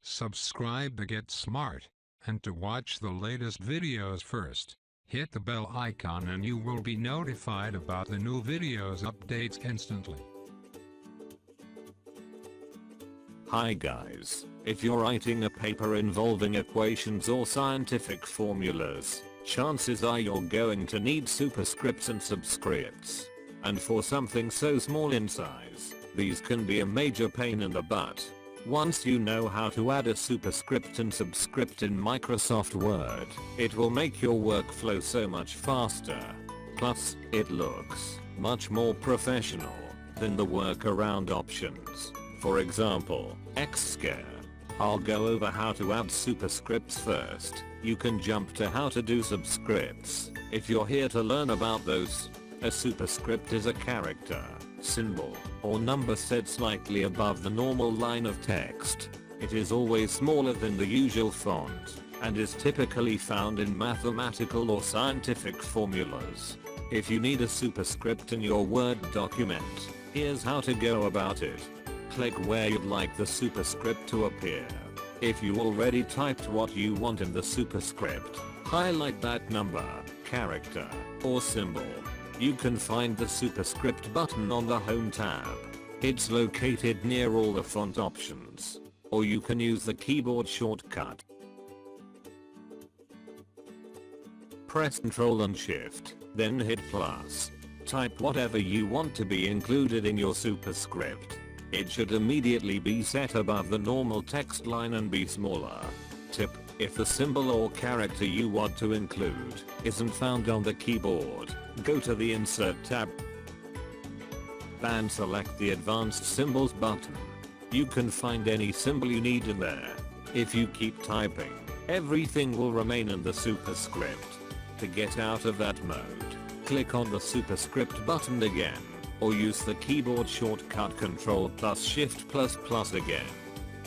Subscribe to get smart, and to watch the latest videos first. Hit the bell icon and you will be notified about the new videos updates instantly. Hi guys, if you're writing a paper involving equations or scientific formulas, chances are you're going to need superscripts and subscripts. And for something so small in size, these can be a major pain in the butt. Once you know how to add a superscript and subscript in Microsoft Word, it will make your workflow so much faster. Plus, it looks much more professional than the workaround options. For example, Xscare. I'll go over how to add superscripts first. You can jump to how to do subscripts if you're here to learn about those. A superscript is a character, symbol, or number set slightly above the normal line of text. It is always smaller than the usual font, and is typically found in mathematical or scientific formulas. If you need a superscript in your Word document, here's how to go about it. Click where you'd like the superscript to appear. If you already typed what you want in the superscript, highlight that number, character, or symbol. You can find the superscript button on the Home tab. It's located near all the font options. Or you can use the keyboard shortcut. Press Ctrl and Shift, then hit plus. Type whatever you want to be included in your superscript. It should immediately be set above the normal text line and be smaller. Tip: if the symbol or character you want to include isn't found on the keyboard, go to the Insert tab and select the Advanced Symbols button. You can find any symbol you need in there. If you keep typing, everything will remain in the superscript. To get out of that mode, click on the superscript button again, or use the keyboard shortcut Ctrl plus Shift plus again.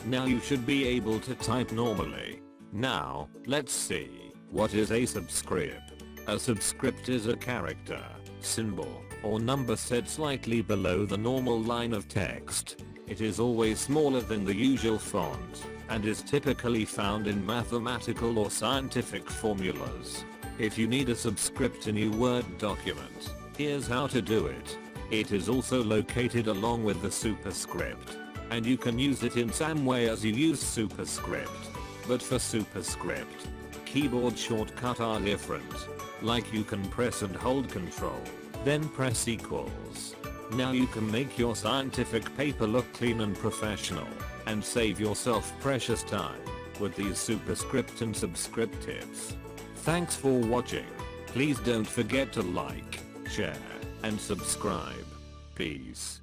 Now you should be able to type normally. Now, let's see, what is a subscript? A subscript is a character, symbol, or number set slightly below the normal line of text. It is always smaller than the usual font, and is typically found in mathematical or scientific formulas. If you need a subscript in your Word document, here's how to do it. It is also located along with the superscript, and you can use it in same way as you use superscript. But for superscript, keyboard shortcut are different. Like you can press and hold Ctrl, then press equals. Now you can make your scientific paper look clean and professional, and save yourself precious time with these superscript and subscript tips. Thanks for watching. Please don't forget to like, share, and subscribe. Peace.